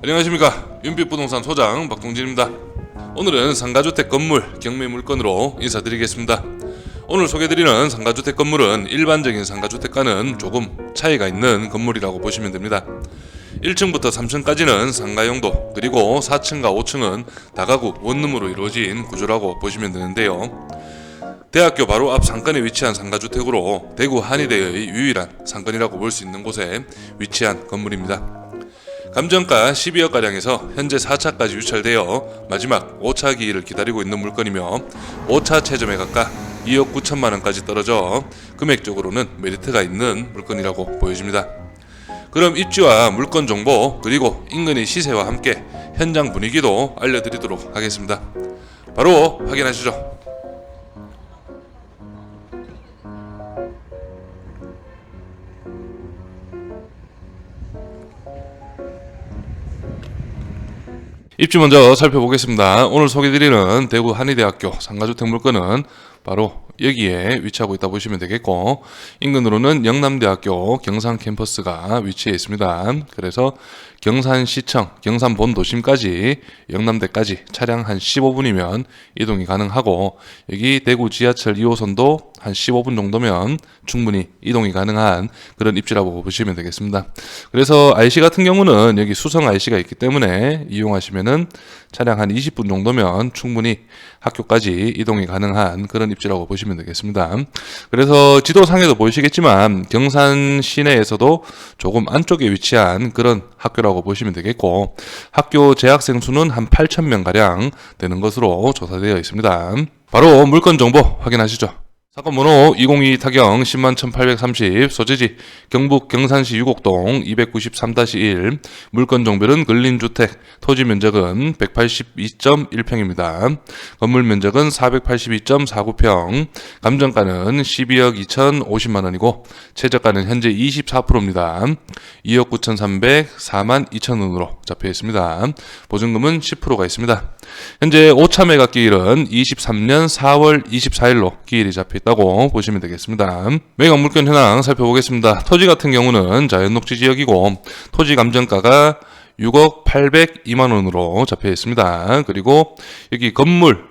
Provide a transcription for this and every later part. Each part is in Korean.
안녕하십니까, 윤빛부동산 소장 박동진입니다. 오늘은 상가주택 건물 경매 물건으로 인사드리겠습니다. 오늘 소개드리는 상가주택 건물은 일반적인 상가주택과는 조금 차이가 있는 건물이라고 보시면 됩니다. 1층부터 3층까지는 상가용도, 그리고 4층과 5층은 다가구 원룸으로 이루어진 구조라고 보시면 되는데요. 대학교 바로 앞 상권에 위치한 상가주택으로 대구 한의대의 유일한 상권이라고 볼 수 있는 곳에 위치한 건물입니다. 감정가 12억가량에서 현재 4차까지 유찰되어 마지막 5차 기일을 기다리고 있는 물건이며 5차 최저 매각가 2억 9천만원까지 떨어져 금액적으로는 메리트가 있는 물건이라고 보여집니다. 그럼 입지와 물건 정보, 그리고 인근의 시세와 함께 현장 분위기도 알려드리도록 하겠습니다. 바로 확인하시죠. 입지 먼저 살펴보겠습니다. 오늘 소개드리는 대구 한의대학교 상가주택 물건은 바로 여기에 위치하고 있다 보시면 되겠고, 인근으로는 영남대학교 경산 캠퍼스가 위치해 있습니다. 그래서 경산시청, 경산본도심까지 영남대까지 차량 한 15분이면 이동이 가능하고, 여기 대구 지하철 2호선도 한 15분 정도면 충분히 이동이 가능한 그런 입지라고 보시면 되겠습니다. 그래서 IC 같은 경우는 여기 수성 IC가 있기 때문에 이용하시면은 차량 한 20분 정도면 충분히 학교까지 이동이 가능한 그런 입지라고 보시면 되겠습니다. 그래서 지도상에도 보이시겠지만 경산 시내에서도 조금 안쪽에 위치한 그런 학교라고 보시면 되겠고, 학교 재학생 수는 한 8,000명 가량 되는 것으로 조사되어 있습니다. 바로 물건 정보 확인하시죠. 사건 번호 202 타경 101,830, 소재지 경북 경산시 유곡동 293-1, 물건 정별은 근린주택, 토지 면적은 182.1평입니다. 건물 면적은 482.49평, 감정가는 12억 2,050만원이고 최저가는 현재 24%입니다. 2억 9,300, 4만 2천원으로 잡혀 있습니다. 보증금은 10%가 있습니다. 현재 5차 매각 기일은 23년 4월 24일로 기일이 잡혀 있다고 보시면 되겠습니다. 매각 물건 현황 살펴보겠습니다. 토지 같은 경우는 자연녹지 지역이고 토지 감정가가 6억 802만원으로 잡혀 있습니다. 그리고 여기 건물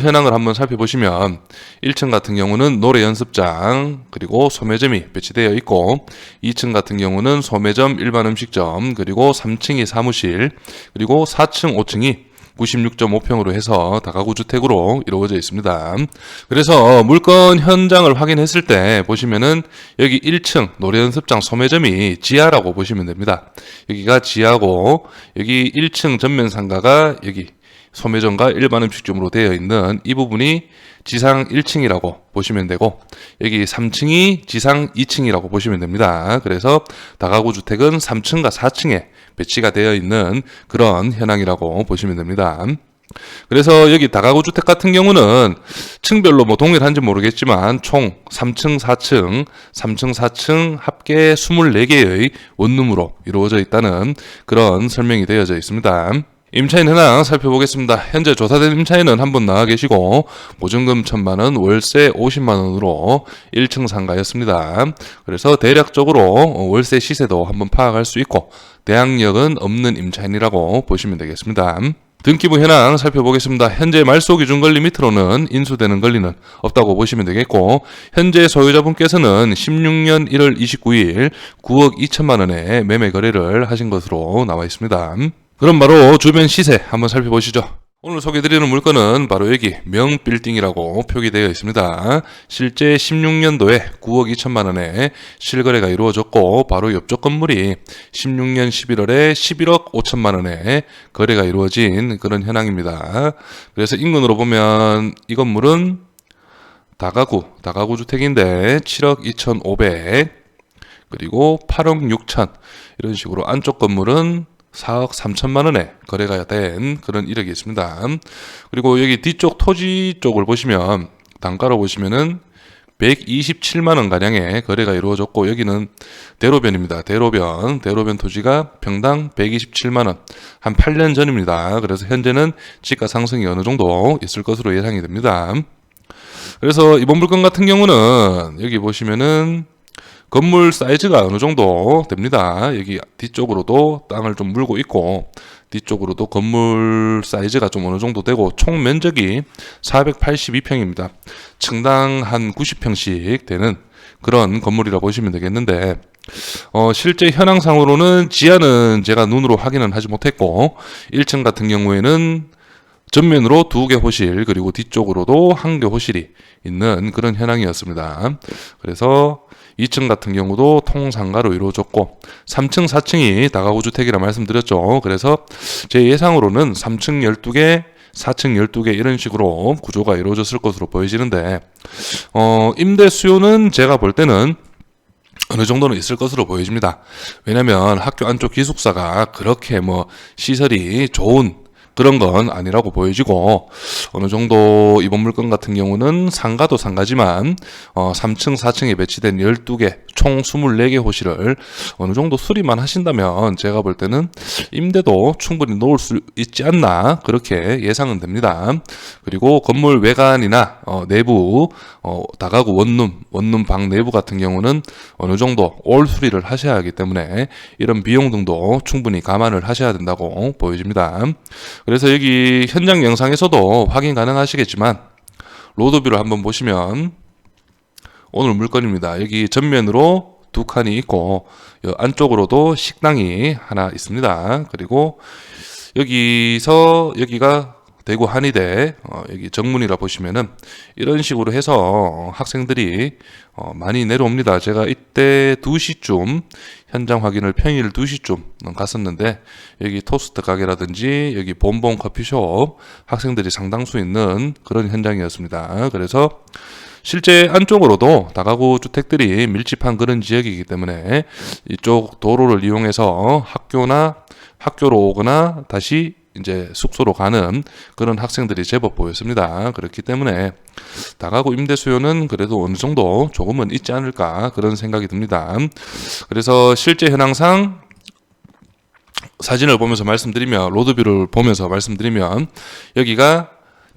현황을 한번 살펴보시면 1층 같은 경우는 노래 연습장, 그리고 소매점이 배치되어 있고, 2층 같은 경우는 소매점, 일반 음식점, 그리고 3층이 사무실, 그리고 4층, 5층이 96.5평으로 해서 다가구 주택으로 이루어져 있습니다. 그래서 물건 현장을 확인했을 때 보시면은 여기 1층 노래연습장 소매점이 지하라고 보시면 됩니다. 여기가 지하고, 여기 1층 전면 상가가 여기 소매점과 일반 음식점으로 되어 있는 이 부분이 지상 1층이라고 보시면 되고, 여기 3층이 지상 2층이라고 보시면 됩니다. 그래서 다가구 주택은 3층과 4층에 배치가 되어 있는 그런 현황이라고 보시면 됩니다. 그래서 여기 다가구 주택 같은 경우는 층별로 뭐 동일한지 모르겠지만 총 3층, 4층, 3층, 4층 합계 24개의 원룸으로 이루어져 있다는 그런 설명이 되어져 있습니다. 임차인 현황 살펴보겠습니다. 현재 조사된 임차인은 한 분 나와 계시고 보증금 1,000만원, 월세 50만원으로 1층 상가였습니다. 그래서 대략적으로 월세 시세도 한번 파악할 수 있고 대항력은 없는 임차인이라고 보시면 되겠습니다. 등기부 현황 살펴보겠습니다. 현재 말소 기준 권리 밑으로는 인수되는 권리는 없다고 보시면 되겠고, 현재 소유자분께서는 16년 1월 29일 9억 2천만원에 매매 거래를 하신 것으로 나와 있습니다. 그럼 바로 주변 시세 한번 살펴보시죠. 오늘 소개드리는 물건은 바로 여기 명빌딩이라고 표기되어 있습니다. 실제 16년도에 9억 2천만원에 실거래가 이루어졌고, 바로 옆쪽 건물이 16년 11월에 11억 5천만원에 거래가 이루어진 그런 현황입니다. 그래서 인근으로 보면 이 건물은 다가구 주택인데 7억 2,500, 그리고 8억 6천, 이런 식으로 안쪽 건물은 4억 3천만원에 거래가 된 그런 이력이 있습니다. 그리고 여기 뒤쪽 토지 쪽을 보시면 단가로 보시면은 127만원 가량의 거래가 이루어졌고, 여기는 대로변입니다. 대로변 토지가 평당 127만원, 한 8년 전입니다. 그래서 현재는 지가 상승이 어느 정도 있을 것으로 예상이 됩니다. 그래서 이번 물건 같은 경우는 여기 보시면은 건물 사이즈가 어느 정도 됩니다. 여기 뒤쪽으로도 땅을 좀 물고 있고 뒤쪽으로도 건물 사이즈가 좀 어느 정도 되고 총 면적이 482평입니다. 층당 한 90평씩 되는 그런 건물이라 보시면 되겠는데 실제 현황상으로는 지하는 제가 눈으로 확인은 하지 못했고 1층 같은 경우에는 전면으로 2개 호실 그리고 뒤쪽으로도 1개 호실이 있는 그런 현황이었습니다. 그래서 2층 같은 경우도 통상가로 이루어졌고 3층, 4층이 다가구 주택이라 말씀드렸죠. 그래서 제 예상으로는 3층 12개, 4층 12개 이런 식으로 구조가 이루어졌을 것으로 보여지는데 임대 수요는 제가 볼 때는 어느 정도는 있을 것으로 보여집니다. 왜냐하면 학교 안쪽 기숙사가 그렇게 시설이 좋은 그런 건 아니라고 보여지고 어느 정도 이번 물건 같은 경우는 상가도 상가지만 3층, 4층에 배치된 12개, 총 24개 호실을 어느 정도 수리만 하신다면 제가 볼 때는 임대도 충분히 놓을 수 있지 않나 그렇게 예상은 됩니다. 그리고 건물 외관이나 내부 다가구 원룸 방 내부 같은 경우는 어느 정도 올 수리를 하셔야 하기 때문에 이런 비용 등도 충분히 감안을 하셔야 된다고 보여집니다. 그래서 여기 현장 영상에서도 확인 가능하시겠지만 로드뷰를 한번 보시면 오늘 물건입니다. 여기 전면으로 2칸이 있고 안쪽으로도 식당이 하나 있습니다. 그리고 여기가 대구 한의대 여기 정문이라 보시면은 이런 식으로 해서 학생들이 많이 내려옵니다. 제가 이때 2시쯤 현장 확인을 평일 2시쯤 갔었는데 여기 토스트 가게라든지 여기 본본 커피숍 학생들이 상당수 있는 그런 현장이었습니다. 그래서 실제 안쪽으로도 다가구 주택들이 밀집한 그런 지역이기 때문에 이쪽 도로를 이용해서 학교로 오거나 다시 이제 숙소로 가는 그런 학생들이 제법 보였습니다. 그렇기 때문에 다가구 임대 수요는 그래도 어느 정도 조금은 있지 않을까 그런 생각이 듭니다. 그래서 실제 현황상 사진을 보면서 말씀드리면 로드뷰를 보면서 말씀드리면 여기가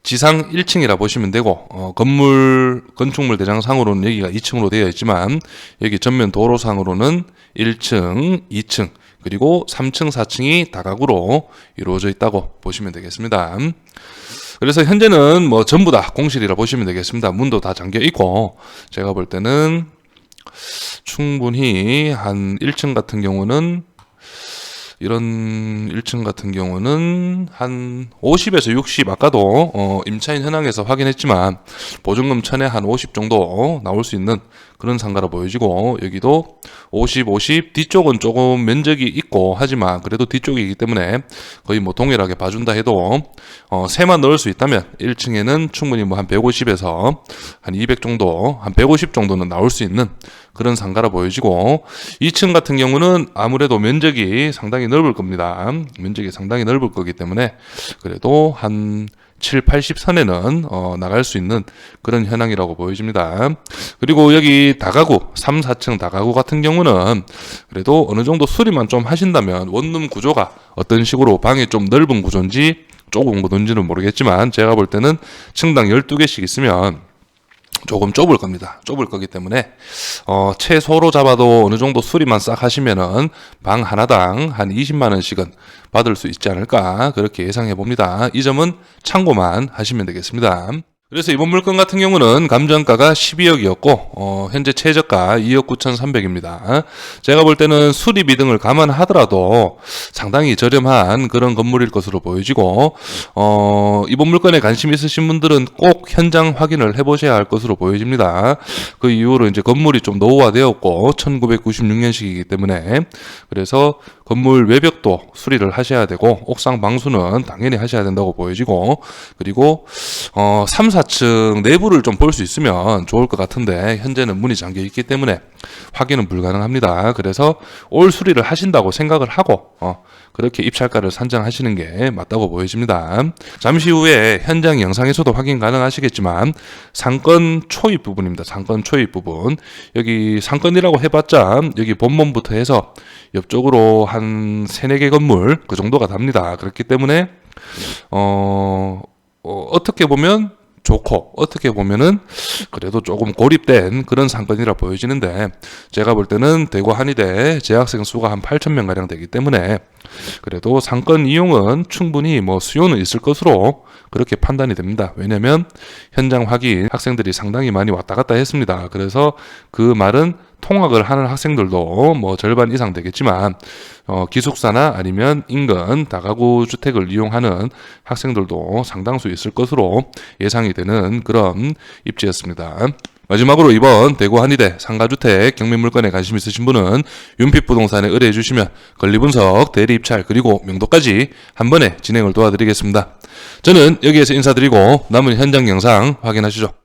지상 1층이라 보시면 되고 건축물 대장상으로는 여기가 2층으로 되어 있지만 여기 전면 도로상으로는 1층, 2층 그리고 3층, 4층이 다가구로 이루어져 있다고 보시면 되겠습니다. 그래서 현재는 전부 다 공실이라 보시면 되겠습니다. 문도 다 잠겨 있고 제가 볼 때는 충분히 한 1층 같은 경우는 이런 1층 같은 경우는 한 50에서 60 아까도 임차인 현황에서 확인했지만 보증금 천에 한 50 정도 나올 수 있는 그런 상가라 보여지고 여기도 50 뒤쪽은 조금 면적이 있고 하지만 그래도 뒤쪽이기 때문에 거의 동일하게 봐준다 해도 세만 넣을 수 있다면 1층에는 충분히 한 150에서 한 200 정도 한 150 정도는 나올 수 있는 그런 상가라 보여지고 2층 같은 경우는 아무래도 면적이 상당히 넓을 겁니다. 면적이 상당히 넓을 거기 때문에 그래도 한 7, 80선에는 나갈 수 있는 그런 현황이라고 보여집니다. 그리고 여기 다가구 3, 4층 다가구 같은 경우는 그래도 어느 정도 수리만 좀 하신다면 원룸 구조가 어떤 식으로 방이 좀 넓은 구조인지 좁은 구조인지는 모르겠지만 제가 볼 때는 층당 12개씩 있으면 조금 좁을 겁니다. 좁을 거기 때문에 최소로 잡아도 어느 정도 수리만 싹 하시면은 방 하나당 한 20만 원씩은 받을 수 있지 않을까 그렇게 예상해 봅니다. 이 점은 참고만 하시면 되겠습니다. 그래서 이번 물건 같은 경우는 감정가가 12억이었고 현재 최저가 2억 9,300입니다. 제가 볼 때는 수리비 등을 감안하더라도 상당히 저렴한 그런 건물일 것으로 보여지고 이번 물건에 관심 있으신 분들은 꼭 현장 확인을 해보셔야 할 것으로 보여집니다. 그 이후로 이제 건물이 좀 노후화되었고 1996년식이기 때문에 그래서 건물 외벽도 수리를 하셔야 되고 옥상 방수는 당연히 하셔야 된다고 보여지고 그리고 3, 4층 내부를 좀 볼 수 있으면 좋을 것 같은데 현재는 문이 잠겨 있기 때문에 확인은 불가능합니다. 그래서 올 수리를 하신다고 생각을 하고 그렇게 입찰가를 산정하시는 게 맞다고 보여집니다. 잠시 후에 현장 영상에서도 확인 가능하시겠지만 상권 초입 부분입니다. 상권 초입 부분 여기 상권이라고 해봤자 여기 본문부터 해서 옆쪽으로 한 3, 4개 건물 그 정도가 답니다. 그렇기 때문에 어떻게 보면 좋고 어떻게 보면은 그래도 조금 고립된 그런 상권이라 보여지는데, 제가 볼 때는 대구 한의대 재학생 수가 한 8,000명 가량 되기 때문에 그래도 상권 이용은 충분히 뭐 수요는 있을 것으로 그렇게 판단이 됩니다. 왜냐면 현장 확인 학생들이 상당히 많이 왔다 갔다 했습니다. 그래서 그 말은 통학을 하는 학생들도 뭐 절반 이상 되겠지만 기숙사나 아니면 인근 다가구 주택을 이용하는 학생들도 상당수 있을 것으로 예상이 되는 그런 입지였습니다. 마지막으로 이번 대구 한의대 상가주택 경매물건에 관심 있으신 분은 윤빛부동산에 의뢰해 주시면 권리분석, 대리입찰 그리고 명도까지 한 번에 진행을 도와드리겠습니다. 저는 여기에서 인사드리고 남은 현장 영상 확인하시죠.